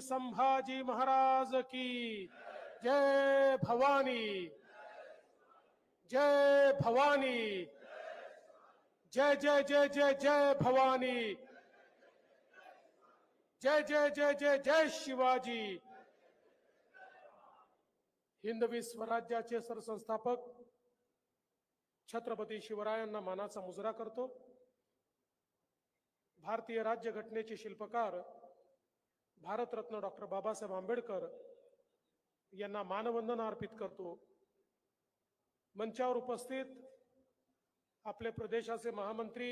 संभाजी महाराज की जय भवानी, जय भवानी, जय जय जय जय जय भवानी, जय जय जय जय जय शिवाजी। हिंदवी स्वराज्याचे सरसंस्थापक छत्रपती शिवरायांना मानाचा मुजरा करतो। भारतीय राज्यघटनेचे शिल्पकार भारतरत्न डॉक्टर बाबासाहेब आंबेडकर यांना मानवंदना अर्पित करतो। मंचावर उपस्थित आपले प्रदेशाचे महामंत्री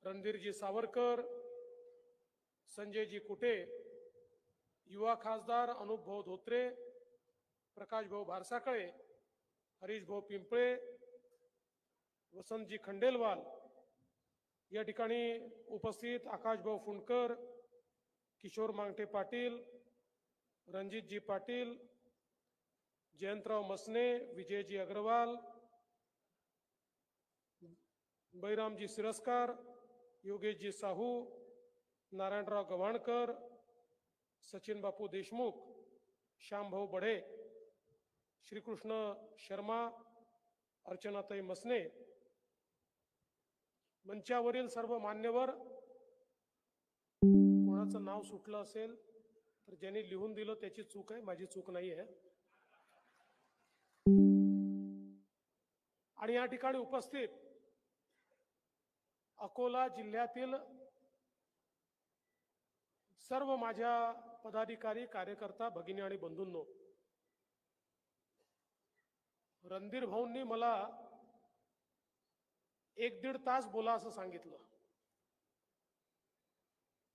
रणधीरजी सावरकर, संजयजी कुटे, युवा खासदार अनुपभाऊ धोत्रे, प्रकाशभाऊ भारसाकळे, हरीशभाऊ पिंपळे, वसंतजी खंडेलवाल, या ठिकाणी उपस्थित आकाशभाऊ फुंडकर, किशोर मांगटे पाटील, रणजितजी पाटील, जयंतराव मसने, विजयजी अग्रवाल, बैरामजी सिरस्कार, योगेशजी साहू, नारायणराव गव्हाणकर, सचिन बापू देशमुख, श्यामभाऊ बढे, श्रीकृष्ण शर्मा, अर्चनाताई मसने, मंचावरील सर्व मान्यवर, कोणाचं नाव सुटलं असेल तर ज्यांनी लिहून दिलं त्याची चूक आहे, माझी चूक नाही आहे। आणि या ठिकाणी उपस्थित अकोला जिल्ह्यातील सर्व माझ्या पदाधिकारी, कार्यकर्ता, भगिनी आणि बंधूंनो, रणधीर भाऊंनी मला 1-1.5 तास बोला असं सांगितलं।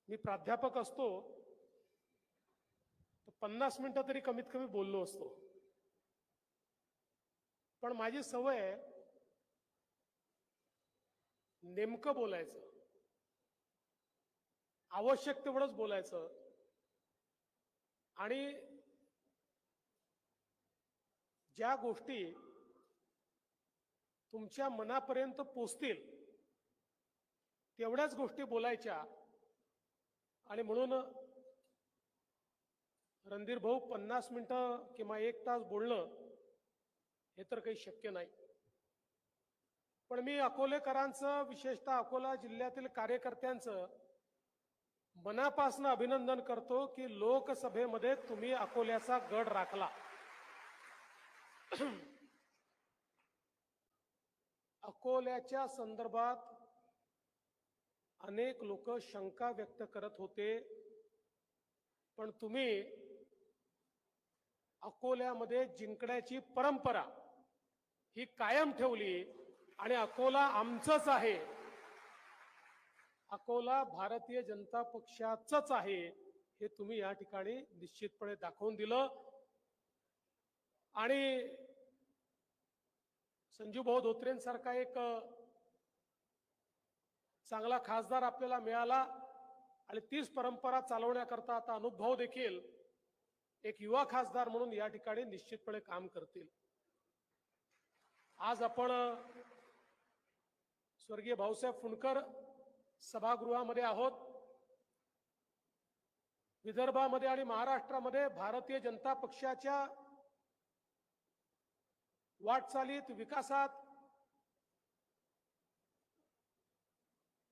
मी प्राध्यापक असतो तर 50 मिनिटं तरी कमीत कमी बोललो असतो, पण माझी सवय आहे नेमकं बोलायचं, आवश्यक तेवढंच बोलायचं आणि ज्या गोष्टी तुमच्या मनापर्यंत पोचतील तेवढ्याच गोष्टी बोलायच्या। आणि म्हणून रणधीर भाऊ 50 मिनिटं किंवा 1 तास बोलणं हे तर काही शक्य नाही, पण मी अकोलेकरांचं, विशेषतः अकोला जिल्ह्यातील कार्यकर्त्यांचं मनापासून अभिनंदन करतो की लोकसभेमध्ये तुम्ही अकोल्याचा गड राखला। अकोल्याच्या संदर्भात अनेक लोक शंका व्यक्त करत होते, पण तुम्ही अकोल्यामध्ये जिंकण्याची परंपरा ही कायम ठेवली आणि अकोला आमचंच आहे, अकोला भारतीय जनता पक्षाचंच आहे हे तुम्ही या ठिकाणी निश्चितपणे दाखवून दिलं। आणि संजूभाऊ धोत्रेंसारखा एक चांगला खासदार आपल्याला मिळाला आणि तीच परंपरा चालवण्याकरता आता अनुपभाऊ देखील एक युवा खासदार म्हणून या ठिकाणी निश्चितपणे काम करतील। आज आपण स्वर्गीय भाऊसाहेब फुंडकर सभागृहामध्ये आहोत। विदर्भामध्ये आणि महाराष्ट्रामध्ये भारतीय जनता पक्षाच्या वाटचालीत, विकासात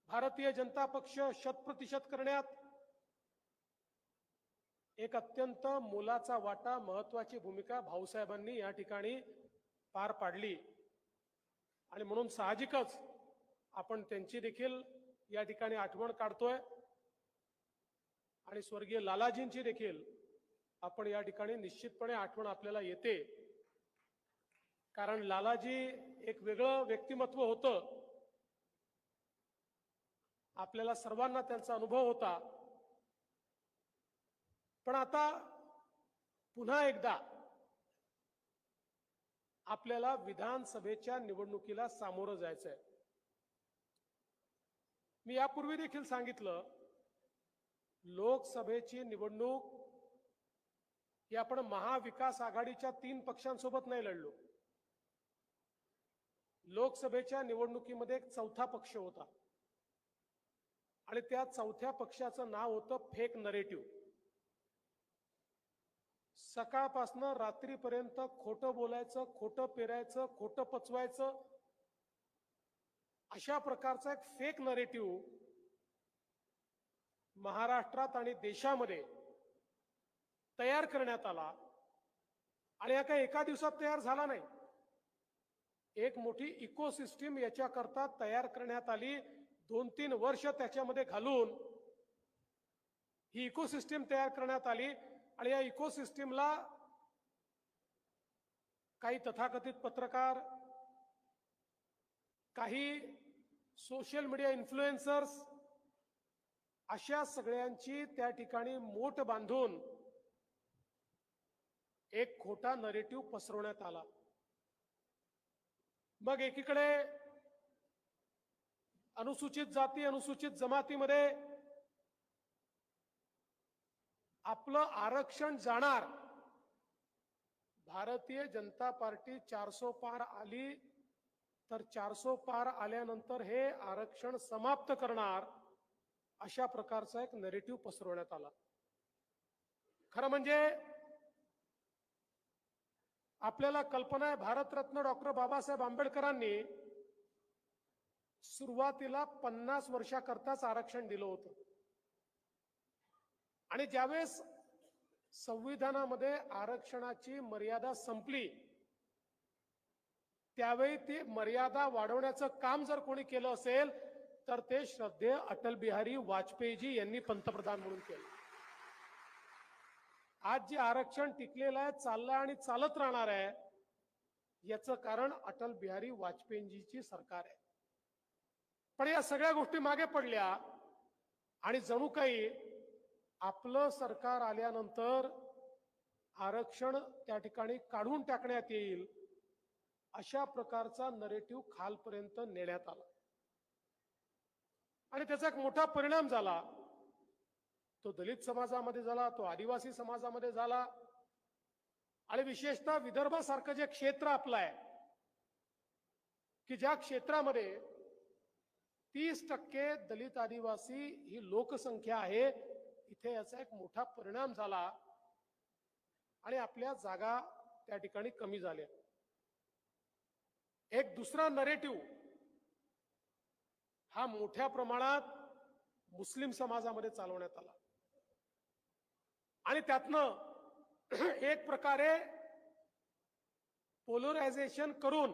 भारतीय जनता पक्ष 100% करण्यात एक अत्यंत मोलाचा वाटा, महत्वाची भूमिका भाऊसाहेबांनी या ठिकाणी पार पाडली आणि म्हणून साहजिकच आपण त्यांची देखील या ठिकाणी आठवण काढतोय आणि स्वर्गीय लालाजींची देखील आपण या ठिकाणी निश्चितपणे आठवण आपल्याला येते, कारण लालाजी एक वेगळं व्यक्तिमत्व होतं। आपल्याला सर्वांना त्यांचा अनुभव होता, पण आता पुन्हा एकदा आपल्याला विधानसभेच्या निवडणुकीला सामोरं जायचं आहे। मी यापूर्वी देखील सांगितलं, लोकसभेची निवडणूक ही आपण महाविकास आघाडीच्या 3 पक्षांसोबत नाही लढलो। लोकसभेच्या निवडणुकीमध्ये एक चौथा पक्ष होता आणि त्या चौथ्या पक्षाचं नाव होतं फेक नरेटिव्ह। सकाळपासनं रात्रीपर्यंत खोटं बोलायचं, खोटं पेरायचं, खोटं पचवायचं, अशा प्रकारचा एक फेक नरेटिव्ह महाराष्ट्रात आणि देशामध्ये तयार करण्यात आला. आणि हा काही एका दिवसात तयार झाला नाही. एक मोठी इकोसिस्टीम याच्याकरता तयार करण्यात आली. 2-3 वर्ष त्याच्यामध्ये घालून ही इकोसिस्टीम तयार करण्यात आली. आणि या इकोसिस्टीमला काही तथाकथित पत्रकार, काही सोशल मीडिया इन्फ्लुएन्सर्स, अशा सगळ्यांची त्या ठिकाणी मोठ बांधून एक खोटा नरेटिव्ह पसरवण्यात आला. मग एकीकडे अनुसूचित जाती, अनुसूचित जमातीमध्ये आपलं आरक्षण जाणार, भारतीय जनता पार्टी 400 पार आली तर 400 पार आल्यानंतर हे आरक्षण समाप्त करणार, अशा प्रकारचा एक नरेटिव्ह पसरवण्यात आला. खरं म्हणजे आपल्याला कल्पना आहे, भारतरत्न डॉक्टर बाबासाहेब आंबेडकरांनी सुरुवातीला 50 वर्षाकरताच आरक्षण दिलं होतं. आणि ज्यावेळेस संविधानामध्ये आरक्षणाची मर्यादा संपली, त्यावेळी ती मर्यादा वाढवण्याचं काम जर कोणी केलं असेल तर ते श्रद्धेय अटल बिहारी वाजपेयीजी यांनी पंतप्रधान म्हणून केलं. आज जे आरक्षण टिकलेलं आहे, चाललं आणि चालत राहणार आहे, याचं कारण अटल बिहारी वाजपेयीजीची सरकार आहे. पण या सगळ्या गोष्टी मागे पडल्या आणि जणू काही आपलं सरकार आल्यानंतर आरक्षण त्या ठिकाणी काढून टाकण्यात येईल, अशा प्रकारचा नरेटिव्ह खालपर्यंत नेण्यात आला. आणि त्याचा एक मोठा परिणाम झाला. तो दलित समाजामध्ये झाला, तो आदिवासी समाजामध्ये झाला, आणि विशेषतः विदर्भासारखं जे क्षेत्र आपलं आहे, की ज्या क्षेत्रामध्ये 30% दलित आदिवासी ही लोकसंख्या आहे, इथे याचा एक मोठा परिणाम झाला आणि आपल्या जागा त्या ठिकाणी कमी झाल्या. एक दुसरा नरेटिव्ह हा मोठ्या प्रमाणात मुस्लिम समाजामध्ये चालवण्यात आला. आणि त्यातनं एक प्रकारे पोलरायझेशन करून,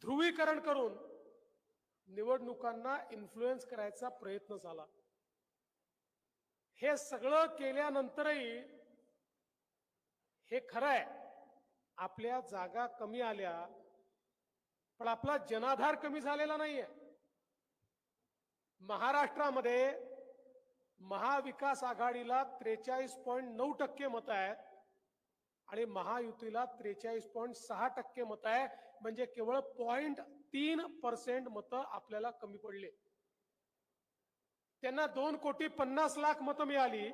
ध्रुवीकरण करून निवडणुकांना इन्फ्लुएन्स करायचा प्रयत्न झाला. हे सगळं केल्यानंतरही हे खरं आहे, आपल्या जागा कमी आल्या, पण आपला जनाधार कमी झालेला नाहीये. महाराष्ट्रामध्ये महाविकास आघाडीला 43.9% मतं आहेत आणि महायुतीला 43.6% मतं आहे. म्हणजे केवळ 0.3% मतं आपल्याला कमी पडले. त्यांना 2,50,00,000 मतं मिळाली,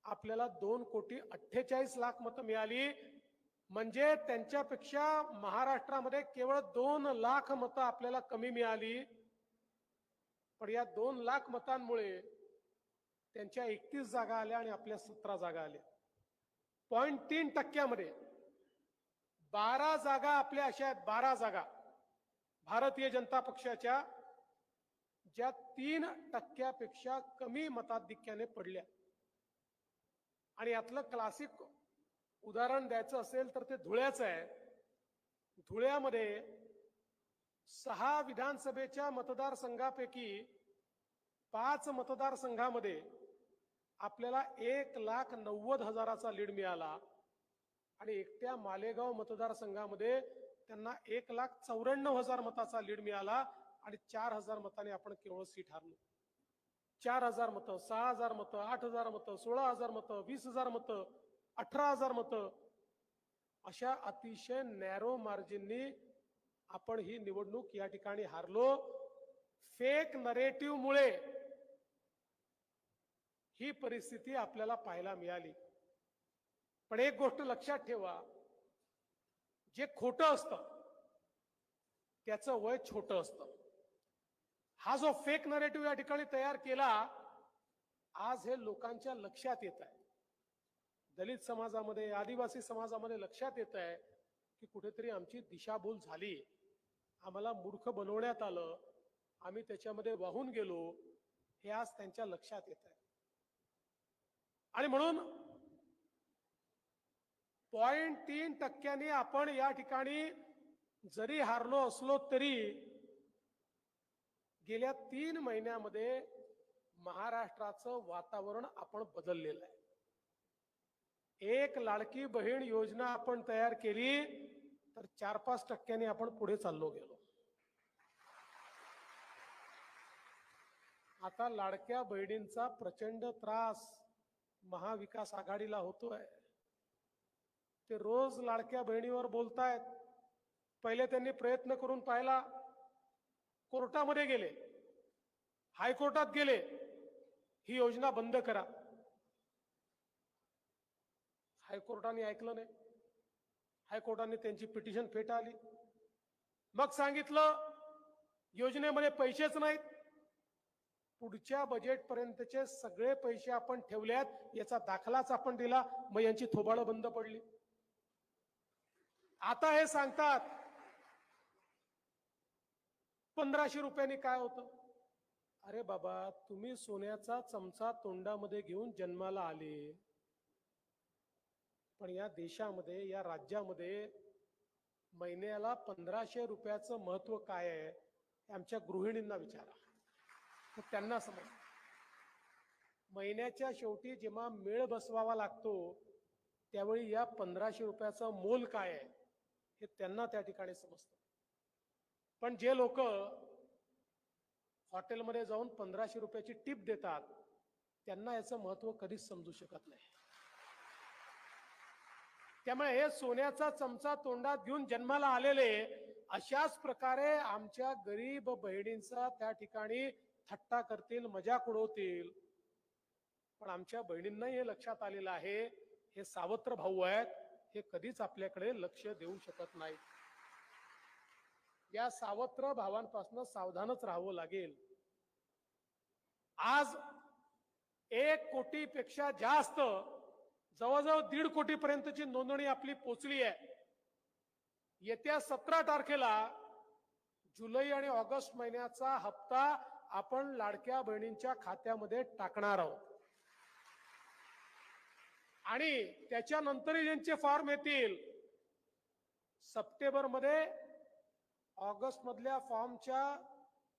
आपल्याला 2,48,00,000 मतं मिळाली. म्हणजे त्यांच्यापेक्षा महाराष्ट्रामध्ये केवळ 2 लाख मतं आपल्याला कमी मिळाली. पण या 2 लाख मतांमुळे त्यांच्या 31 जागा आल्या आणि आपल्या 17 जागा आल्या. 0.3% 12 जागा आपल्या अशा आहेत, 12 जागा भारतीय जनता पक्षाच्या, ज्या 3% कमी मताधिक्याने पडल्या. आणि यातलं क्लासिक उदाहरण द्यायचं असेल तर ते धुळ्याचं आहे. धुळ्यामध्ये 6 विधानसभेच्या मतदारसंघापैकी 5 मतदारसंघामध्ये आपल्याला 1,90,000चा लीड मिळाला आणि एकट्या मालेगाव मतदारसंघामध्ये त्यांना 1,94,000 मताचा लीड मिळाला आणि 4,000 मताने आपण केवळ सीट हारलो. 4,000 मतं, 6,000 मतं, 8,000 मतं, 16,000 मतं, 20,000 मतं, 18,000 मतं, अशा अतिशय नॅरो मार्जिननी आपण ही निवडणूक या ठिकाणी हारलो. फेक नरेटिव्ह मुळे ही परिस्थिती आपल्याला पाहायला मिळाली. पण एक गोष्ट लक्षात ठेवा, जे खोटं असतं त्याचं वय छोटं असतं. हा जो फेक नरेटिव्ह या ठिकाणी तयार केला, आज हे लोकांच्या लक्षात येत आहे. दलित समाजामध्ये, आदिवासी समाजामध्ये लक्षात येत आहे की कुठेतरी आमची दिशाभूल झाली, आम्हाला मूर्ख बनवण्यात आलं, आम्ही त्याच्यामध्ये वाहून गेलो, हे आज त्यांच्या लक्षात येत आहे. आणि म्हणून 0.3% आपण या ठिकाणी जरी हारलो असलो तरी गेल्या 3 महिन्यामध्ये महाराष्ट्राचं वातावरण आपण बदललेलं आहे. एक लाडकी बहीण योजना आपण तयार केली तर 4-5% आपण पुढे चाललो गेलो. आता लाडक्या बहिणींचा प्रचंड त्रास महाविकास आघाडीला होतोय. ते रोज लाडक्या बहिणीवर बोलतायत. पहिले त्यांनी प्रयत्न करून पाहिला, कोर्टामध्ये गेले, हायकोर्टात गेले, ही योजना बंद करा. हायकोर्टाने ऐकलं नाही. हायकोर्टाने त्यांची पिटिशन फेटाळली. मग सांगितलं योजनेमध्ये पैसेच नाहीत, पुढच्या बजेट पर्यंतचे सगळे पैसे आपण ठेवल्यात, याचा दाखलाच आपण दिला, मग यांची थोबाडं बंद पडली. आता हे सांगतात 1500 रुपयांनी काय होतं. अरे बाबा, तुम्ही सोन्याचा चमचा तोंडामध्ये घेऊन जन्माला आले, पण या देशामध्ये, या राज्यामध्ये महिन्याला 1500 रुपयाचं महत्व काय आहे आमच्या गृहिणींना विचारा, त्यांना समज. महिन्याच्या शेवटी जेव्हा मेळ बसवावा लागतो त्यावेळी या 1500 रुपयाचं मोल काय आहे हे त्यांना त्या ठिकाणी समजतं. पण जे लोक हॉटेलमध्ये जाऊन 1500 रुपयाची टिप देतात त्यांना याचं महत्व कधीच समजू शकत नाही. त्यामुळे हे सोन्याचा चमचा तोंडात घेऊन जन्माला आलेले अशाच प्रकारे आमच्या गरीब बहिणींचा त्या ठिकाणी थट्टा करतील, मजाक उडवतील. पण आमच्या बहिणींनाही हे लक्षात आलेलं आहे, हे सावत्र भाऊ आहेत, हे कधीच आपल्याकडे लक्ष देऊ शकत नाही. या सावत्र भावांपासून सावधानच राहावं लागेल. आज 1 कोटीपेक्षा जास्त, जवळजवळ 1.5 कोटीपर्यंतची नोंदणी आपली पोचली आहे. येत्या 17 तारखेला जुलै आणि ऑगस्ट महिन्याचा हप्ता आपण लाडक्या बहिणींच्या खात्यामध्ये टाकणार आहोत. आणि त्याच्यानंतरही ज्यांचे फॉर्म येतील, सप्टेंबरमध्ये ऑगस्ट मधल्या फॉर्मच्या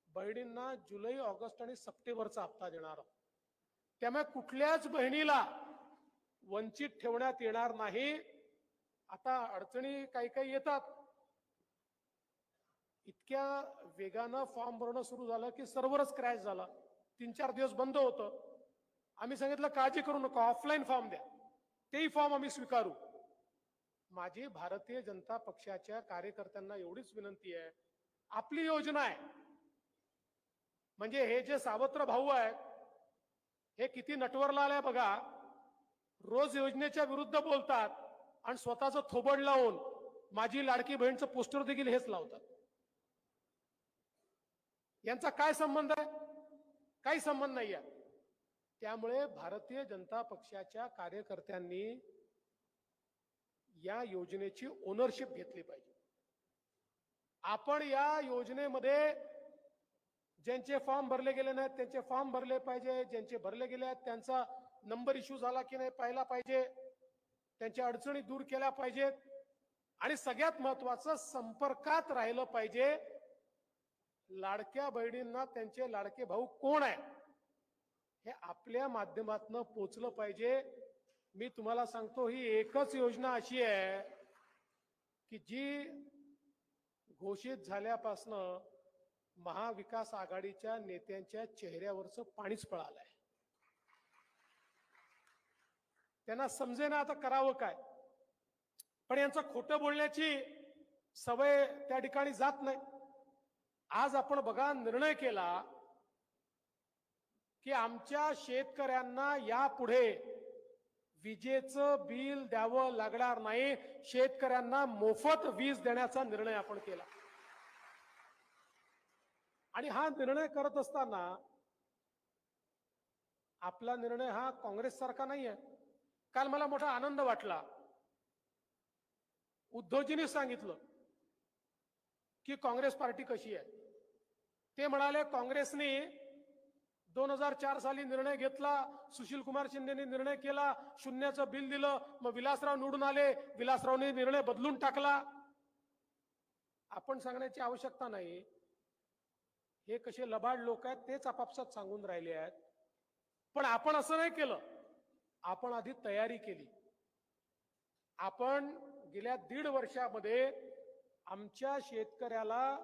बहिणींना जुलै, ऑगस्ट आणि सप्टेंबरचा हप्ता देणार आहोत. त्यामुळे कुठल्याच बहिणीला वंचित ठेवण्यात येणार नाही. आता अडचणी काही काही येतात. इतक्या वेगानं फॉर्म भरणं सुरू झालं की सर्व्हरच क्रॅश झाला, 3-4 दिवस बंद होतं. आम्ही सांगितलं काळजी करू नका, ऑफलाईन फॉर्म द्या, तेही फॉर्म आम्ही स्वीकारू. माझी भारतीय जनता पक्षाच्या कार्यकर्त्यांना एवढीच विनंती आहे, आपली योजना आहे, म्हणजे हे जे सावत्र भाऊ आहेत हे किती नटवरला आलाय बघा. रोज योजनेच्या विरुद्ध बोलतात आणि स्वतःचं थोबड लावून माझी लाडकी बहीणचं पोस्टर देखील हेच लावतात. यांचा काय संबंध आहे? काही संबंध नाही आहे. त्यामुळे भारतीय जनता पक्षाच्या कार्यकर्त्यांनी या योजनेची ओनरशिप घेतली पाहिजे. आपण या योजनेमध्ये ज्यांचे फॉर्म भरले गेले नाहीत त्यांचे फॉर्म भरले पाहिजे, ज्यांचे भरले गेले आहेत त्यांचा नंबर इश्यू झाला की नाही पाहिला पाहिजे, त्यांच्या अडचणी दूर केल्या पाहिजेत. आणि सगळ्यात महत्त्वाचं, संपर्कात राहिलं पाहिजे. लाडक्या बहिणींना त्यांचे लाडके भाऊ कोण आहे हे आपल्या माध्यमातून पोचलं पाहिजे. मी तुम्हाला सांगतो, ही एकच योजना अशी आहे की जी घोषित झाल्यापासनं महाविकास आघाडीच्या नेत्यांच्या चेहऱ्यावरचं पाणीच पळालंय. त्यांना समजेना आता करावं काय. पण यांचं खोटं बोलण्याची सवय त्या ठिकाणी जात नाही. आज आपण बघा, निर्णय केला की आमच्या शेतकऱ्यांना यापुढे विजेचं बिल द्यावं लागणार नाही, शेतकऱ्यांना मोफत वीज देण्याचा निर्णय आपण केला. आणि हा निर्णय करत असताना आपला निर्णय हा काँग्रेस सारखा नाहीये. काल मला मोठा आनंद वाटला. उद्धवजींनी सांगितलं की काँग्रेस पार्टी कशी आहे. ते म्हणाले काँग्रेसने 2004 साली निर्णय घेतला, सुशील कुमार शिंदेने निर्णय केला, शून्याचं बिल दिलं, मग विलासराव निवडून आले, विलासरावने निर्णय बदलून टाकला. आपण सांगण्याची आवश्यकता नाही. हे कसे लबाड लोक आहेत तेच आपापसात सांगून राहिले आहेत. पण आपण असं नाही केलं. आपण आधी तयारी केली. आपण गेल्या 1.5 वर्षामध्ये आमच्या शेतकऱ्याला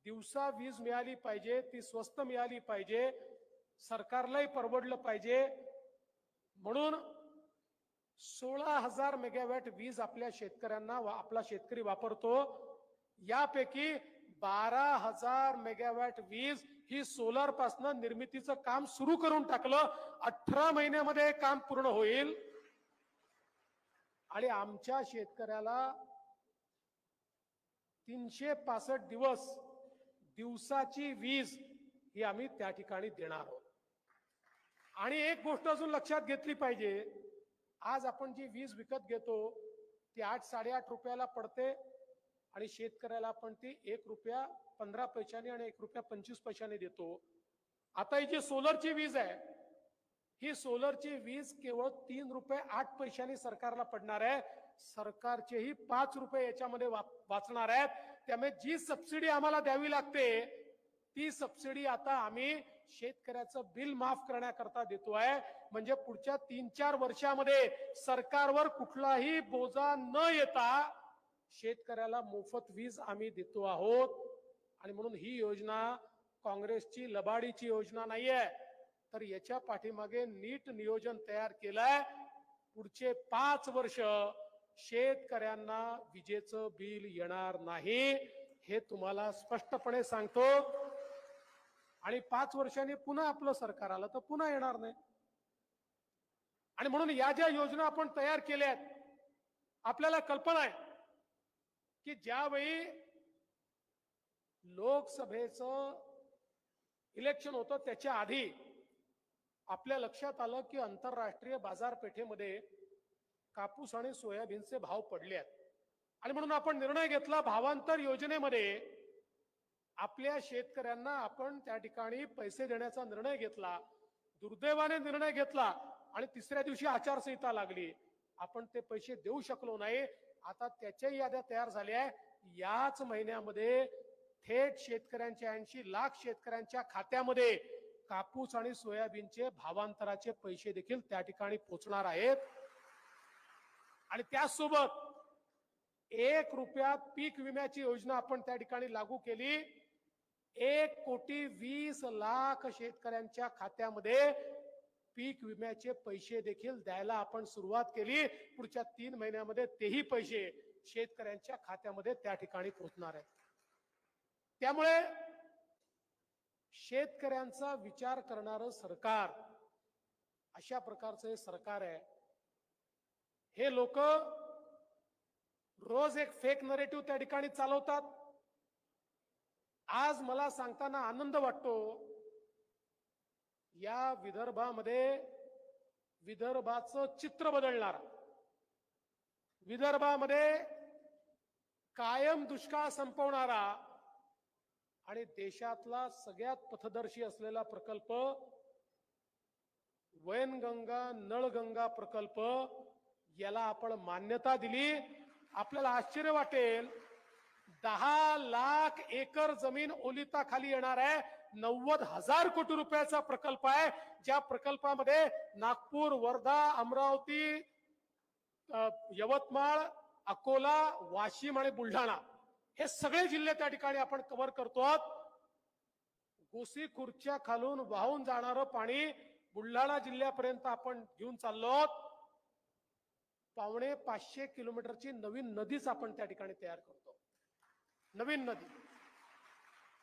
दिवसा वीज मिळाली पाहिजे, ती स्वस्त मिळाली पाहिजे, सरकारलाही परवडलं पाहिजे म्हणून 16,000 मेगावॅट वीज आपल्या शेतकऱ्यांना आपला शेतकरी वापरतो. यापैकी 12,000 मेगावॅट वीज ही सोलर पासून निर्मितीचं काम सुरू करून टाकलं. 18 महिन्यामध्ये काम पूर्ण होईल आणि आमच्या शेतकऱ्याला 365 दिवस दिवसाची वीज ही आम्ही त्या ठिकाणी देणार आहोत. आणि एक गोष्ट अजून लक्षात घेतली पाहिजे. आज आपण जी वीज विकत घेतो ती 8-8.5 रुपयाला पडते आणि शेतकऱ्याला आपण ती ₹1.15 आणि ₹1.25 देतो. आता ही जी सोलरची वीज आहे, ही सोलरची वीज केवळ ₹3.08 सरकारला पडणार आहे. सरकारचेही ₹5 याच्यामध्ये वाचणार आहेत. त्यामुळे जी सबसिडी आम्हाला द्यावी लागते ती सबसिडी आता आम्ही शेतकऱ्याचं बिल माफ करण्याकरता देतोय. म्हणजे पुढच्या 3-4 वर्षामध्ये सरकारवर कुठलाही बोजा न येता शेतकऱ्याला मोफत वीज आम्ही देतो आहोत. आणि म्हणून ही योजना काँग्रेसची लबाडीची योजना नाहीये, तर याच्या पाठीमागे नीट नियोजन तयार केलंय. पुढचे 5 वर्ष शेतकऱ्यांना विजेचं बिल येणार नाही हे तुम्हाला स्पष्टपणे सांगतो. आणि 5 वर्षांनी पुन्हा आपलं सरकार आलं तर पुन्हा येणार नाही. आणि म्हणून या ज्या योजना आपण तयार केल्या आहेत, आपल्याला कल्पना आहे की ज्यावेळी लोकसभेचं इलेक्शन होतं त्याच्या आधी आपल्या लक्षात आलं की आंतरराष्ट्रीय बाजारपेठेमध्ये कापूस आणि सोयाबीनचे भाव पडले आहेत. आणि म्हणून आपण निर्णय घेतला, भावांतर योजनेमध्ये आपल्या शेतकऱ्यांना आपण त्या ठिकाणी पैसे देण्याचा निर्णय घेतला. दुर्दैवाने निर्णय घेतला आणि तिसऱ्या दिवशी आचारसंहिता लागली. आपण ते पैसे देऊ शकलो नाही. आता त्याच्या याद्या तयार झाल्या. याच महिन्यामध्ये थेट शेतकऱ्यांच्या 80 लाख शेतकऱ्यांच्या खात्यामध्ये कापूस आणि सोयाबीनचे भावांतराचे पैसे देखील त्या ठिकाणी पोहोचणार आहेत. आणि त्यासोबत 1 रुपयात पीक विम्याची योजना आपण त्या ठिकाणी लागू केली. 1,20,00,000 शेतकऱ्यांच्या खात्यामध्ये पीक विम्याचे पैसे देखील द्यायला आपण सुरुवात केली. पुढच्या 3 महिन्यामध्ये तेही पैसे शेतकऱ्यांच्या खात्यामध्ये त्या ठिकाणी पोहोचणार आहेत. त्यामुळे शेतकऱ्यांचा विचार करणारं सरकार, अशा प्रकारचं हे सरकार आहे. हे लोक रोज एक फेक नरेटिव्ह त्या ठिकाणी चालवतात. आज मला सांगताना आनंद वाटतो, या विदर्भामध्ये विदर्भाचं चित्र बदलणार, विदर्भामध्ये कायम दुष्काळ संपवणारा आणि देशातला सगळ्यात पथदर्शी असलेला प्रकल्प वैनगंगा नळगंगा प्रकल्प, याला आपण मान्यता दिली. आपल्याला आश्चर्य वाटेल, 10 लाख एकर जमीन ओलिताखाली येणार आहे. 90,000 कोटी रुपयाचा प्रकल्प आहे. ज्या प्रकल्पामध्ये नागपूर, वर्धा, अमरावती, यवतमाळ, अकोला, वाशिम आणि बुलढाणा हे सगळे जिल्हे त्या ठिकाणी आपण कव्हर करतो. गोसीखुर्दच्या खालून वाहून जाणारं पाणी बुलढाणा जिल्ह्यापर्यंत आपण घेऊन चाललो. 550 किलोमीटरची नवीन नदीच आपण त्या ठिकाणी तयार करतो. नवीन नदी.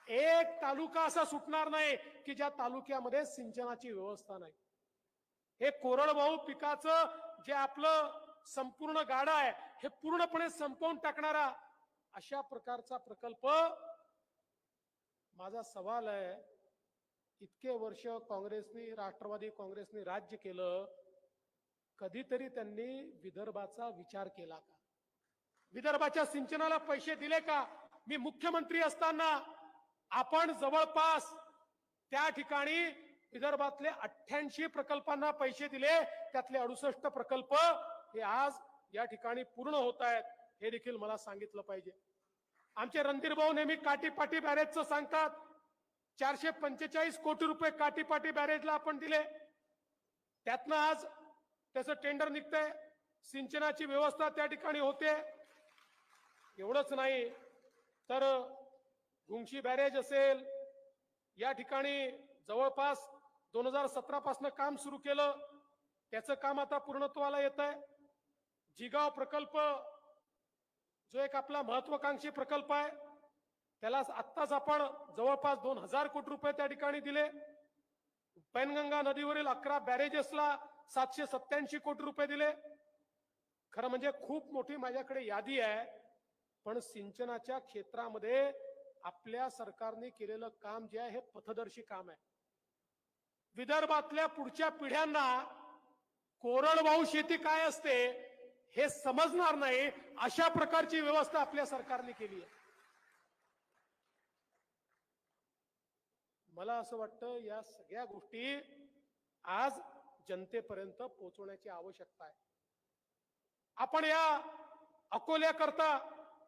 एक तालुका असा सुटणार नाही की ज्या तालुक्यामध्ये सिंचनाची व्यवस्था नाही. हे कोरडवाहू पिकाचं जे आपलं संपूर्ण गाडा आहे हे पूर्णपणे संपवून टाकणारा अशा प्रकारचा प्रकल्प. माझा सवाल आहे, इतके वर्ष काँग्रेसनी, राष्ट्रवादी काँग्रेसनी राज्य केलं, कधीतरी त्यांनी विदर्भाचा विचार केला का? विदर्भाच्या सिंचनाला पैसे दिले का? मी मुख्यमंत्री असताना आपण जवळपास त्या ठिकाणी विदर्भातले 88 प्रकल्पांना पैसे दिले, त्यातले 68 प्रकल्प हे आज या ठिकाणी पूर्ण होत आहेत, हे देखील मला सांगितलं पाहिजे. आमचे रणधीर भाऊ नेहमी काटीपाटी बॅरेजचं सांगतात. 445 कोटी रुपये काटीपाटी बॅरेजला आपण दिले, त्यातनं आज त्याचं टेंडर निघतंय, सिंचनाची व्यवस्था त्या ठिकाणी होते. एवढंच नाही तर गुंगशी बॅरेज असेल, या ठिकाणी जवळपास 2017 पासून काम सुरू केलं, त्याचं काम आता पूर्णत्वाला येत आहे. जिगाव प्रकल्प जो एक आपला महत्वाकांक्षी प्रकल्प आहे, त्याला आत्ताच आपण जवळपास 2000 कोटी रुपये त्या ठिकाणी दिले. पैनगंगा नदीवरील 11 बॅरेजेसला 787 कोटी रुपये दिले. खरं म्हणजे खूप मोठी माझ्याकडे यादी आहे, पण सिंचनाच्या क्षेत्रामध्ये आपल्या सरकारने केलेलं काम जे आहे हे पथदर्शी काम आहे. विदर्भातल्या पुढच्या पिढ्यांना कोरडवाहू शेती काय असते हे समजणार नाही, अशा प्रकारची व्यवस्था आपल्या सरकारने केली आहे. मला असं वाटतं या सगळ्या गोष्टी आज जनतेपर्यंत पोहोचवण्याची आवश्यकता आहे. आपण या अकोल्याकरता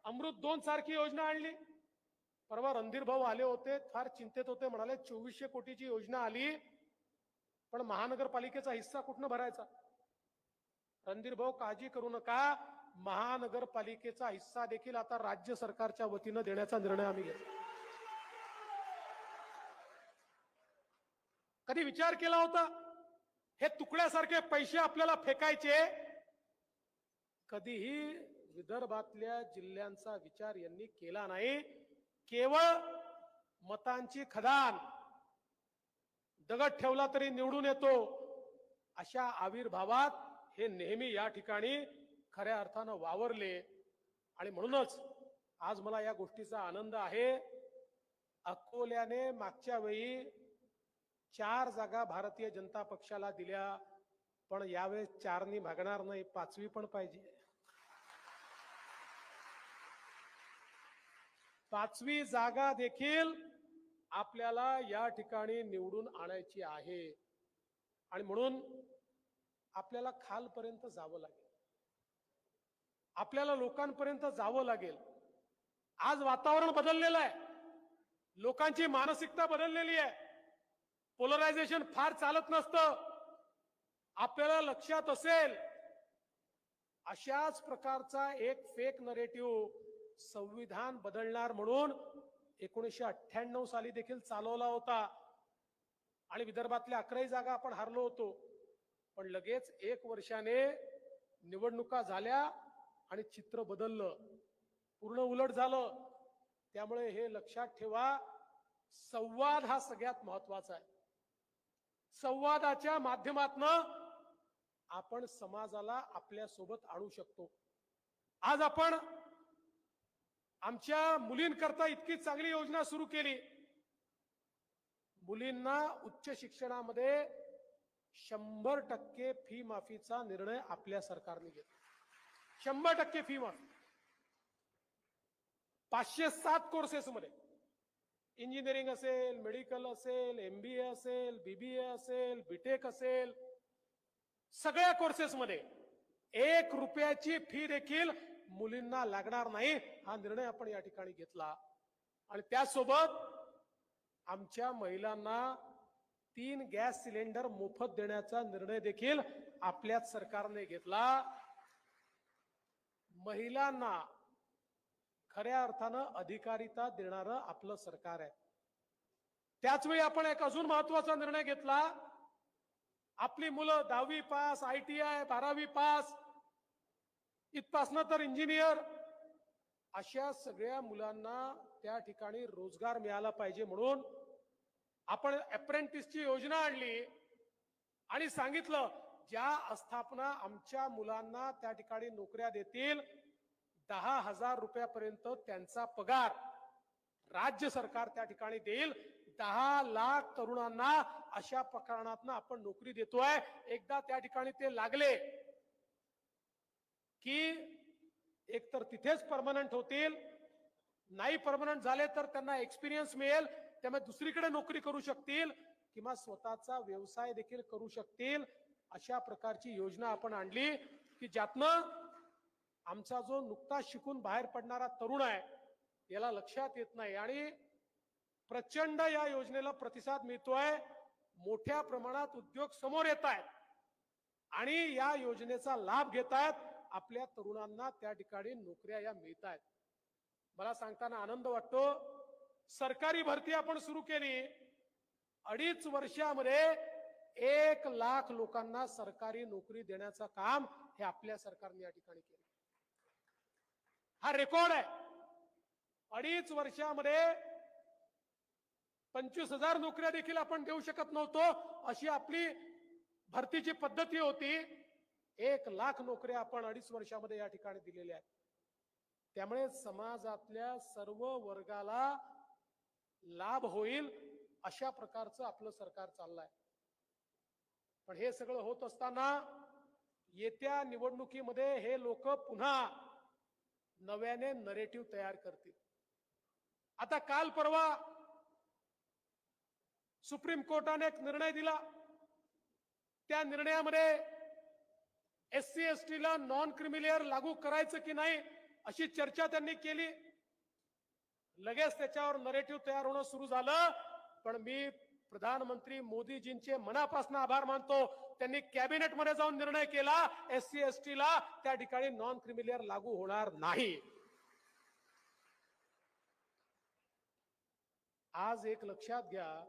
अमृत 2 सारखी योजना आणली. परवा रणधीर भाऊ आले होते, फार चिंतेत होते, म्हणाले 2400 कोटीची योजना आली, पण महानगरपालिकेचा हिस्सा कुठनं भरायचा? रणधीर भाऊ काळजी करू नका, महानगरपालिकेचा हिस्सा देखील आता राज्य सरकारच्या वतीनं देण्याचा निर्णय आम्ही घेतला. कधी विचार केला होता हे तुकड्यासारखे पैसे आपल्याला फेकायचे? कधीही विदर्भातल्या जिल्ह्यांचा विचार यांनी केला नाही. केवळ मतांची खदान, दगड ठेवला तरी निवडून येतो, अशा आविर्भावात हे नेहमी या ठिकाणी खऱ्या अर्थानं वावरले. आणि म्हणूनच आज मला या गोष्टीचा आनंद आहे. अकोल्याने मागच्या वेळी 4 जागा भारतीय जनता पक्षाला दिल्या, पण यावेळेस 4नी भागणार नाही, 5वी पण पाहिजे. 5वी जागा देखील आपल्याला या ठिकाणी निवडून आणायची आहे. आणि म्हणून आपल्याला खालपर्यंत जावं लागेल, आपल्याला लोकांपर्यंत जावं लागेल. आज वातावरण बदललेलं आहे, लोकांची मानसिकता बदललेली आहे. पोलरायझेशन फार चालत नसतं. आपल्याला लक्षात असेल अशाच प्रकारचा एक फेक नरेटिव्ह संविधान बदलणार म्हणून 1998 साली देखील चालवला होता आणि विदर्भातल्या 11 जागा आपण हारलो होतो. पण लगेच 1 वर्षाने निवडणुका झाल्या आणि चित्र बदललं, पूर्ण उलट झालं. त्यामुळे हे लक्षात ठेवा, संवाद हा सगळ्यात महत्वाचा आहे. संवादाच्या माध्यमातून आपण समाजाला आपल्या सोबत आणू शकतो. आज आपण आमच्या मुलींकरता इतकी चांगली योजना सुरू केली. मुलींना उच्च शिक्षणामध्ये 100% फी माफीचा निर्णय आपल्या सरकारने घेतला. 100% फी माफी. 507 कोर्सेसमध्ये इंजिनिअरिंग असेल, मेडिकल असेल, MBA असेल, BBA असेल, BTech असेल, सगळ्या कोर्सेसमध्ये 1 रुपयाची फी देखील मुलींना लागणार नाही, हा निर्णय आपण या ठिकाणी घेतला. आणि त्यासोबत आमच्या महिलांना 3 गॅस सिलेंडर मोफत देण्याचा निर्णय देखील आपल्याच सरकारने घेतला. महिलांना खऱ्या अर्थानं अधिकारिता देणारं आपलं सरकार आहे. त्याचवेळी आपण एक अजून महत्वाचा निर्णय घेतला. आपली मुलं 10वी पास, ITI, 12वी पास, इथपासनं तर इंजिनियर, अशा सगळ्या मुलांना त्या ठिकाणी रोजगार मिळाला पाहिजे म्हणून आपण अप्रेंटिसची योजना आणली आणि सांगितलं ज्या आस्थापना आमच्या मुलांना त्या ठिकाणी नोकऱ्या देतील 10,000 रुपयापर्यंत त्यांचा पगार राज्य सरकार त्या ठिकाणी देईल. 10 लाख तरुणांना अशा प्रकरणातनं आपण नोकरी देतोय. एकदा त्या ठिकाणी ते लागले की एकतर तिथेच परमनंट होतील, नाही परमनंट झाले तर त्यांना एक्सपिरियन्स मिळेल, त्यामुळे दुसरीकडे नोकरी करू शकतील किंवा स्वतःचा व्यवसाय देखील करू शकतील. अशा प्रकारची योजना आपण आणली की ज्यातनं आमचा जो नुकताच शिकून बाहेर पडणारा तरुण आहे याला लक्षात येत नाही आणि प्रचंड या योजनेला प्रतिसाद मिळतोय. मोठ्या प्रमाणात उद्योग समोर येत आहेत आणि या योजनेचा लाभ घेत आहेत. आपल्या तरुणांना त्या ठिकाणी नोकऱ्या या मिळत आहेत. मला सांगताना आनंद वाटतो, सरकारी भरती आपण सुरू केली, 2.5 वर्षामध्ये 1 लाख लोकांना सरकारी नोकरी देण्याचं काम हे आपल्या सरकारने या ठिकाणी केलं. हा रेकॉर्ड आहे. 2.5 वर्षामध्ये 25,000 नोकऱ्या देखील आपण देऊ शकत नव्हतो, अशी आपली भरतीची पद्धती होती. 1 लाख नोकऱ्या आपण 2.5 वर्षामध्ये या ठिकाणी दिलेल्या आहेत. त्यामुळे समाजातल्या सर्व वर्गाला लाभ होईल अशा प्रकारचं आपलं सरकार चाललंय. पण हे सगळं होत असताना येत्या निवडणुकीमध्ये हे लोक पुन्हा नव्याने नरेटिव्ह तयार करतील. आता काल परवा सुप्रीम कोर्टाने एक निर्णय दिला. त्या निर्णयामध्ये SC ST ला नॉन क्रिमिलेअर लागू करायचं की नाही अशी चर्चा त्यांनी केली. लगेच त्याच्यावर नरेटिव्ह तयार होणं सुरू झालं. पण मी प्रधानमंत्री मोदीजींचे मनापासून आभार मानतो. त्यांनी कॅबिनेटमध्ये जाऊन निर्णय केला SC ST ला त्या ठिकाणी नॉन क्रिमिलेअर लागू होणार नाही. आज एक लक्षात घ्या,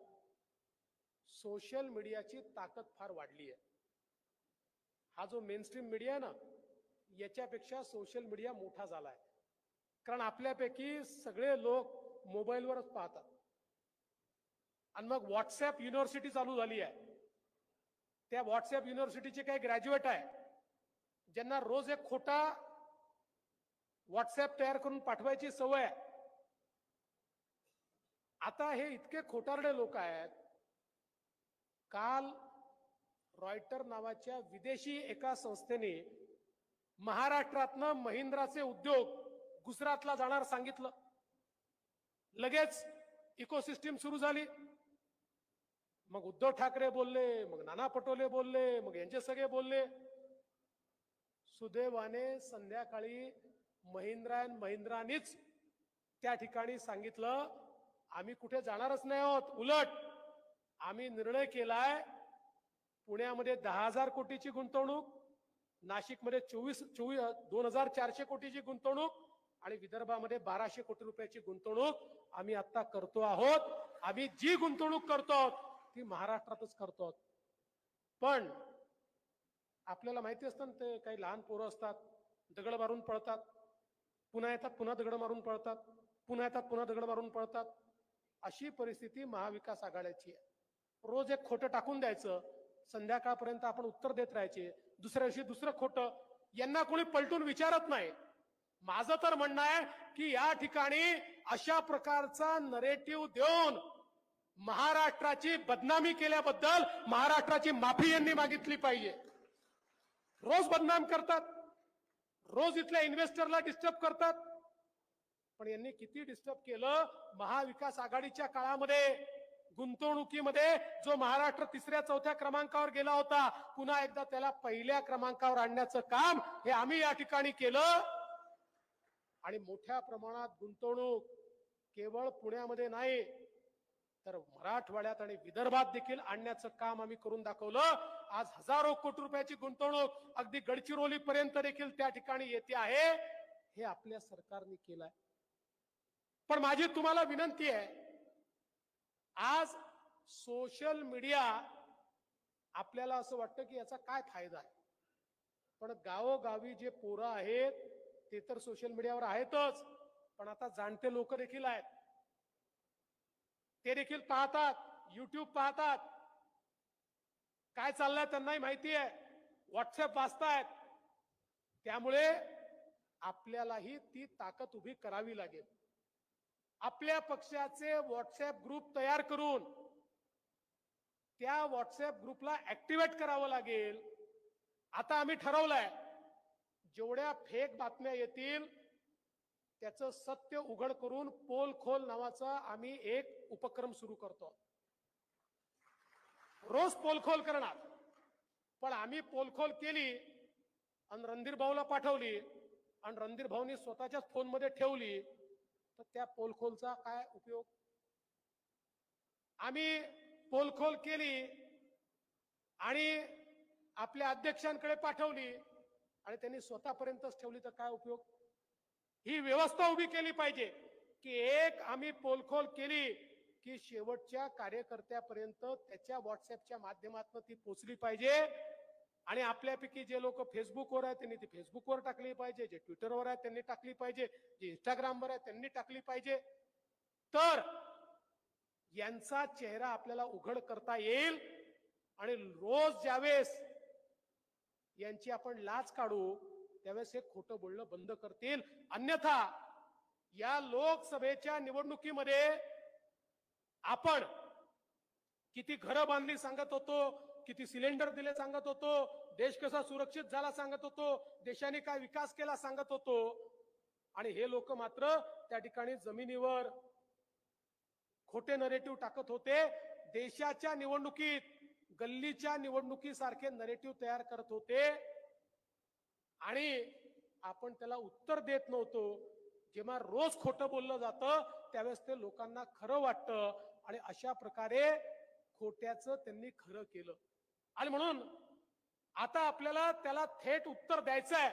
सोशल मीडियाची ताकद फार वाढली आहे. हा जो मेनस्ट्रीम मीडिया आहे ना, याच्यापेक्षा सोशल मीडिया मोठा झालाय. कारण आपल्यापैकी सगळे लोक मोबाईलवरच पाहतात आणि मग व्हॉट्सअप युनिव्हर्सिटी चालू झाली आहे. त्या व्हॉट्सअप युनिव्हर्सिटीचे काही ग्रॅज्युएट आहे ज्यांना रोज एक खोटा व्हॉट्सअप तयार करून पाठवायची सवय आहे. आता हे इतके खोटारडे लोक आहेत. काल रॉयटर नावाच्या विदेशी एका संस्थेने महाराष्ट्रातनं महिंद्राचे उद्योग गुजरातला जाणार सांगितलं. लगेच इकोसिस्टीम सुरू झाली. मग उद्धव ठाकरे बोलले, मग नाना पटोले बोलले, मग यांचे सगळे बोलले. सुदैवाने संध्याकाळी महिंद्रानीच त्या ठिकाणी सांगितलं, आम्ही कुठे जाणारच नाही आहोत. उलट आम्ही निर्णय केलाय पुण्यामध्ये 10,000 कोटीची गुंतवणूक, नाशिकमध्ये 2,400 कोटीची गुंतवणूक आणि विदर्भामध्ये 1,200 कोटी रुपयाची गुंतवणूक आम्ही आता करतो आहोत. आम्ही जी गुंतवणूक करतो आहोत ती महाराष्ट्रातच करतो आहोत. पण आपल्याला माहिती असतं ना, ते काही लहान पोरं असतात, दगड मारून पळतात, पुन्हा येतात, पुन्हा दगड मारून पळतात, पुन्हा येतात, पुन्हा दगड मारून पळतात. अशी परिस्थिती महाविकास आघाडीची आहे. रोज एक खोटं टाकून द्यायचं, संध्याकाळपर्यंत आपण उत्तर देत राहायचे, दुसऱ्या दिवशी दुसरं खोटं. यांना कोणी पलटून विचारत नाही. माझं तर म्हणणं आहे की या ठिकाणी अशा प्रकारचा नरेटिव्ह देऊन महाराष्ट्राची बदनामी केल्याबद्दल महाराष्ट्राची माफी यांनी मागितली पाहिजे. रोज बदनाम करतात, रोज इथल्या इन्व्हेस्टरला डिस्टर्ब करतात. पण यांनी किती डिस्टर्ब केलं. महाविकास आघाडीच्या काळामध्ये गुंतवणुकीमध्ये जो महाराष्ट्र 3ऱ्या-4थ्या क्रमांकावर गेला होता, पुन्हा एकदा त्याला 1ल्या क्रमांकावर आणण्याचं काम हे आम्ही या ठिकाणी केलं. आणि मोठ्या प्रमाणात गुंतवणूक केवळ पुण्यामध्ये नाही तर मराठवाड्यात आणि विदर्भात देखील आणण्याचं काम आम्ही करून दाखवलं. आज हजारो कोटी रुपयाची गुंतवणूक अगदी गडचिरोली पर्यंत देखील त्या ठिकाणी येते आहे. हे आपल्या सरकारने केलंय. पण माझी तुम्हाला विनंती आहे, आज सोशल मीडिया आपल्याला असं वाटतं की याचा काय फायदा आहे, पण गावोगावी जे पोरं आहेत ते तर सोशल मीडियावर आहेतच, पण आता जाणते लोक देखील आहेत. ते देखील पाहतात, युट्यूब पाहतात, काय चाललंय त्यांनाही माहिती आहे, व्हॉट्सअप वाचतायत. त्यामुळे आपल्यालाही ती ताकद उभी करावी लागेल. आपल्या पक्षाचे व्हॉट्सअप ग्रुप तयार करून त्या व्हॉट्सअप ग्रुपला ऍक्टिव्हेट करावं लागेल. आता आम्ही ठरवलंय, जेवढ्या फेक बातम्या येतील त्याचं सत्य उघड करून पोल खोल नावाचा आम्ही एक उपक्रम सुरू करतो. रोज पोलखोल करणार. पण आम्ही पोलखोल केली आणि रणधीर भाऊला पाठवली आणि रणधीर भाऊनी स्वतःच्याच फोनमध्ये ठेवली, तर त्या पोलखोलचा काय उपयोग? आम्ही पोलखोल केली आणि आपल्या अध्यक्षांकडे पाठवली आणि त्यांनी स्वतःपर्यंतच ठेवली, तर काय उपयोग? ही व्यवस्था उभी केली पाहिजे की एक आम्ही पोलखोल केली की शेवटच्या कार्यकर्त्यापर्यंत त्याच्या व्हॉट्सअपच्या माध्यमातून ती पोचली पाहिजे. आणि आपल्यापैकी जे लोक फेसबुकवर आहेत त्यांनी ती फेसबुकवर टाकली पाहिजे, जे ट्विटरवर आहेत त्यांनी टाकली पाहिजे, जे इंस्टाग्रामवर आहेत त्यांनी टाकली पाहिजे. तर यांचा चेहरा आपल्याला उघड करता येईल आणि रोज ज्यावेळेस यांची आपण लाच काढू त्यावेळेस हे खोटं बोलणं बंद करतील. अन्यथा या लोकसभेच्या निवडणुकीमध्ये आपण किती घरं बांधली सांगत होतो, किती सिलेंडर दिले सांगत होतो, देश कसा सुरक्षित झाला सांगत होतो, देशाने काय विकास केला सांगत होतो, आणि हे लोक मात्र त्या ठिकाणी जमिनीवर खोटे नरेटिव्ह टाकत होते. देशाच्या निवडणुकीत गल्लीच्या निवडणुकीसारखे नरेटिव्ह तयार करत होते आणि आपण त्याला उत्तर देत नव्हतो. जेव्हा रोज खोटं बोललं जातं त्यावेळेस ते लोकांना खरं वाटतं आणि अशा प्रकारे खोट्याचं त्यांनी खरं केलं. आणि म्हणून आता आपल्याला त्याला थेट उत्तर द्यायचं आहे,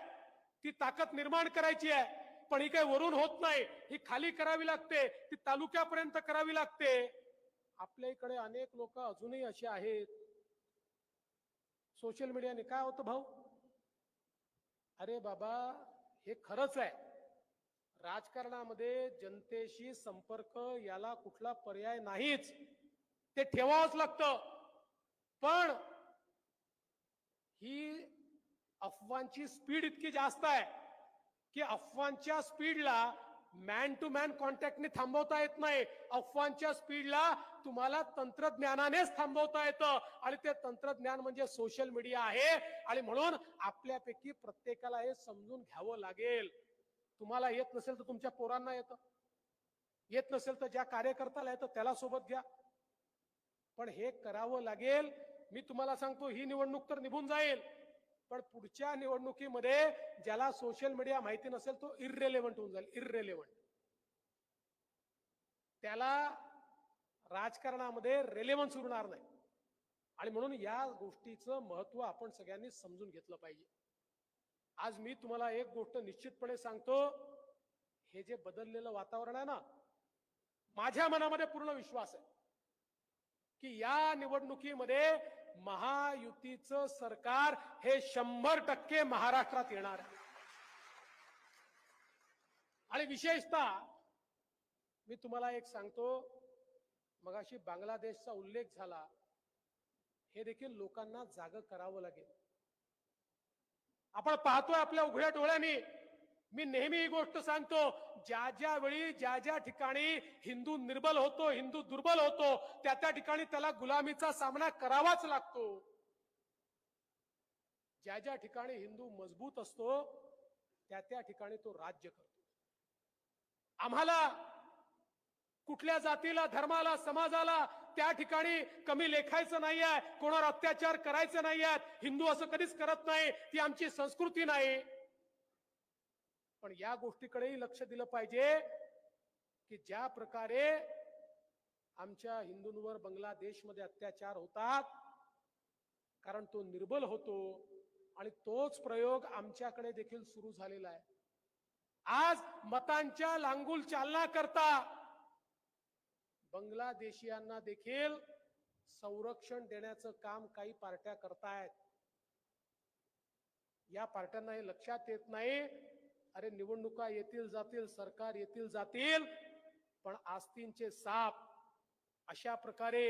ती ताकद निर्माण करायची आहे. पण ही काही वरून होत नाही, ही खाली करावी लागते, ती तालुक्यापर्यंत करावी लागते. आपल्या इकडे अनेक लोक अजूनही असे आहेत, सोशल मीडियाने काय होतं भाऊ, अरे बाबा हे खरंच आहे, राजकारणामध्ये जनतेशी संपर्क याला कुठला पर्याय नाहीच, ते ठेवावंच लागतं. पण ही अफवांची स्पीड इतकी जास्त आहे की अफवांच्या स्पीडला मॅन टू मॅन कॉन्टॅक्टने थांबवता येत नाही. अफवांच्या स्पीडला तुम्हाला तंत्रज्ञानानेच थांबवता येतं आणि ते तंत्रज्ञान म्हणजे सोशल मीडिया आहे. आणि म्हणून आपल्यापैकी प्रत्येकाला हे समजून घ्यावं लागेल. तुम्हाला येत नसेल तर तुमच्या पोरांना येतं, येत नसेल तर ज्या कार्यकर्त्याला येतं त्याला सोबत घ्या, पण हे करावं लागेल. मी तुम्हाला सांगतो, ही निवडणूक तर निघून जाईल, पण पुढच्या निवडणुकीमध्ये ज्याला सोशल मीडिया माहिती नसेल तो इररेलेव्हंट होऊन जाईल, इररेलेव्हंट. त्याला राजकारणामध्ये रेलेव्हन्स उरणार नाही. आणि म्हणून या गोष्टीचं महत्व आपण सगळ्यांनी समजून घेतलं पाहिजे. आज मी तुम्हाला एक गोष्ट निश्चितपणे सांगतो, हे जे बदललेलं वातावरण आहे ना, माझ्या मनामध्ये पूर्ण विश्वास आहे की या निवडणुकीमध्ये महायुतीचं सरकार हे 100% महाराष्ट्रात येणार आहे. आणि विशेषतः मी तुम्हाला एक सांगतो, मगाशी बांगलादेशचा उल्लेख झाला, हे देखील लोकांना जागं करावं लागेल. आपण पाहतोय आपल्या उघड्या डोळ्यांनी. मी नेहमी ही गोष्ट सांगतो, ज्या ज्या वेळी ज्या ज्या ठिकाणी हिंदू निर्बल होतो, हिंदू दुर्बल होतो, त्या त्या ठिकाणी त्याला गुलामीचा सामना करावाच लागतो. ज्या ज्या ठिकाणी हिंदू मजबूत असतो त्या त्या ठिकाणी तो राज्य करतो. आम्हाला कुठल्या जातीला, धर्माला, समाजाला त्या ठिकाणी कमी लेखायचं नाही आहे, कोणावर अत्याचार करायचे नाही आहेत. हिंदू असं कधीच करत नाही, ती आमची संस्कृती नाही. पण या गोष्टीकडेही लक्ष दिलं पाहिजे की ज्या प्रकारे आमच्या हिंदूंवर बांगलादेशमध्ये अत्याचार होतात कारण तो निर्बल होतो, आणि तोच प्रयोग आमच्याकडे देखील सुरू झालेला आहे. आज मतांच्या लांगुल चालना करता बांगलादेशियांना देखील संरक्षण देण्याचं काम काही पार्ट्या करतायत. या पार्ट्यांना हे लक्षात येत नाही, अरे निवडणुका येतील जातील, सरकार येतील जातील, पण आस्तींचे साप अशा प्रकारे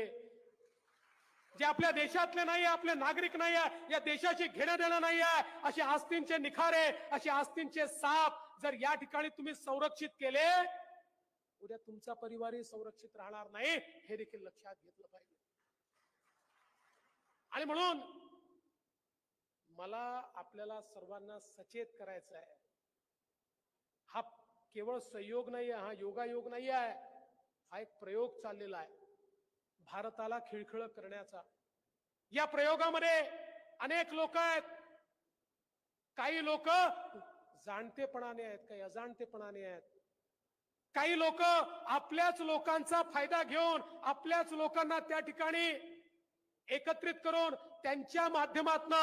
जे आपल्या देशातले नाही, आपले नागरिक नाही, या देशाची घेणं देणं नाही आहे, असे आस्तींचे निखारे, असे आस्तींचे साप जर या ठिकाणी तुम्ही संरक्षित केले, उद्या तुमचा परिवारही संरक्षित राहणार नाही, हे देखील लक्षात घेतलं पाहिजे. आणि म्हणून मला आपल्याला सर्वांना सचेत करायचं आहे. हा केवळ संयोग नाही, हा योगायोग नाही आहे, हा एक प्रयोग चाललेला आहे भारताला खिळखिळ करण्याचा. या प्रयोगामध्ये अनेक लोक आहेत. काही लोक जाणतेपणाने आहेत, काही अजाणतेपणाने आहेत. काही लोक आपल्याच लोकांचा फायदा घेऊन आपल्याच लोकांना त्या ठिकाणी एकत्रित करून त्यांच्या माध्यमातून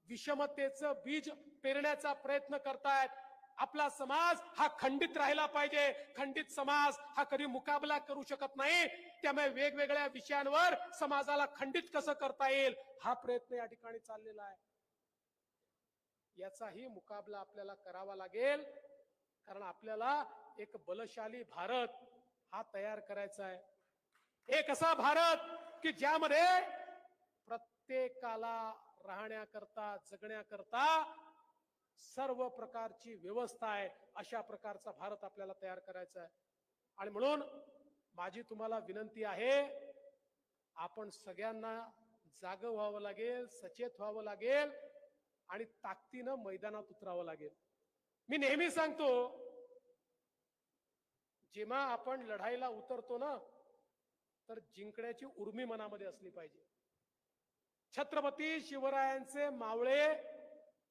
विषमतेचं बीज पेरण्याचा प्रयत्न करतायत. आपला समाज हा खंडित राहिला पाहिजे. खंडित समाज हा कधी मुकाबला करू शकत नाही. त्यामुळे वेगवेगळ्या विषयांवर समाजाला खंडित कसं करता येईल हा प्रयत्न या ठिकाणी चाललेला आहे. याचाही मुकाबला आपल्याला करावा लागेल, कारण आपल्याला एक बलशाली भारत हा तयार करायचा आहे. एक असा भारत की ज्यामध्ये प्रत्येकाला राहण्याकरता जगण्याकरता सर्व प्रकारची व्यवस्था आहे, अशा प्रकारचा भारत आपल्याला तयार करायचा आहे. आणि म्हणून माझी तुम्हाला विनंती आहे, आपण सगळ्यांना जागं व्हावं लागेल, सचेत व्हावं लागेल आणि ताकदीनं मैदानात उतरावं लागेल. मी नेहमी सांगतो, जेव्हा आपण लढाईला उतरतो ना, तर जिंकण्याची उर्मी मनामध्ये असली पाहिजे. छत्रपती शिवरायांचे मावळे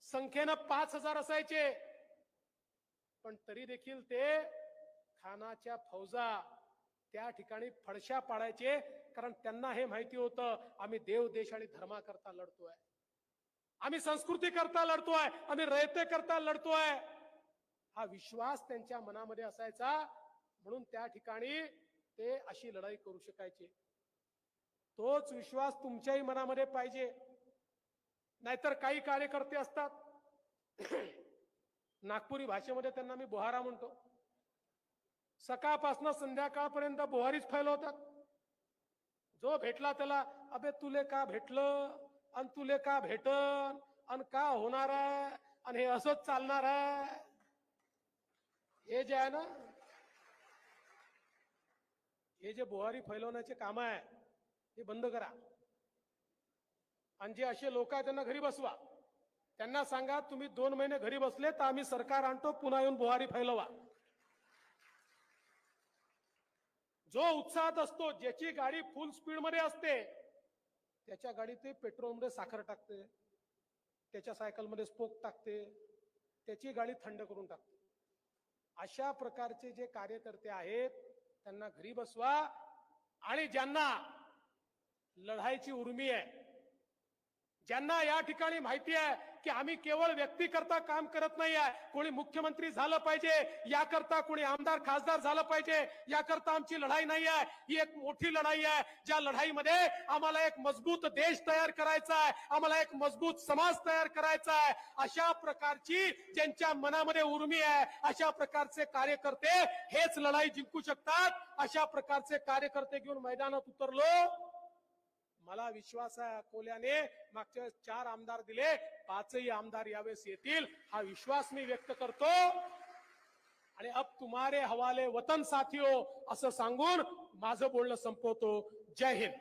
संख्येनं 5000 असायचे, पण तरी देखील ते खानाच्या फौजा त्या ठिकाणी फडशा पाडायचे, कारण त्यांना हे माहिती होतं आम्ही देव देश आणि धर्माकरता लढतोय, आम्ही संस्कृती करता लढतोय, आम्ही रयते करता लढतोय. हा विश्वास त्यांच्या मनामध्ये असायचा, म्हणून त्या ठिकाणी ते अशी लढाई करू शकायचे. तोच विश्वास तुमच्याही मनामध्ये पाहिजे. नाहीतर काही कार्यकर्ते असतात, नागपुरी भाषेमध्ये त्यांना मी बोहारा म्हणतो, सकाळपासून संध्याकाळपर्यंत बोहारीच फैलवतात. जो भेटला त्याला अबे तुले का भेटलं, अन तुले का भेटन, अन का होणार आहे, आणि हे असंच चालणार आहे. हे जे आहे ना, हे जे बोहारी फैलवण्याचे काम आहे हे बंद करा. आणि जे असे लोक आहेत त्यांना घरी बसवा. त्यांना सांगा तुम्ही 2 महिने घरी बसले तर आम्ही सरकार आणतो, पुन्हा येऊन बोहारी फैलवा. जो उत्साहात असतो, ज्याची गाडी फुल स्पीड मध्ये असते, त्याच्या गाडीत ते पेट्रोलमध्ये साखर टाकते, त्याच्या सायकलमध्ये स्पोक टाकते, त्याची गाडी थंड करून टाकते. अशा प्रकारचे जे कार्यकर्ते आहेत त्यांना घरी बसवा. आणि ज्यांना लढाईची उर्मी आहे, ज्यांना या ठिकाणी माहिती आहे की आम्ही केवळ व्यक्तीकरता काम करत नाही आहे, कोणी मुख्यमंत्री झालं पाहिजे याकरता, कोणी आमदार खासदार झालं पाहिजे याकरता आमची लढाई नाही आहे, ही एक मोठी लढाई आहे. ज्या लढाईमध्ये आम्हाला एक मजबूत देश तयार करायचा आहे, आम्हाला एक मजबूत समाज तयार करायचा आहे. अशा प्रकारची ज्यांच्या मनामध्ये उर्मी आहे, अशा प्रकारचे कार्यकर्ते हेच लढाई जिंकू शकतात. अशा प्रकारचे कार्यकर्ते घेऊन मैदानात उतरलो. मला विश्वास आहे अकोल्याने मागच्या वेळेस 4 आमदार दिले, 5ही आमदार यावेळेस येतील, हा विश्वास मी व्यक्त करतो. आणि अब तुम्हारे हवाले वतन साथियो असं सांगून माझं बोलणं संपवतो. जय हिंद.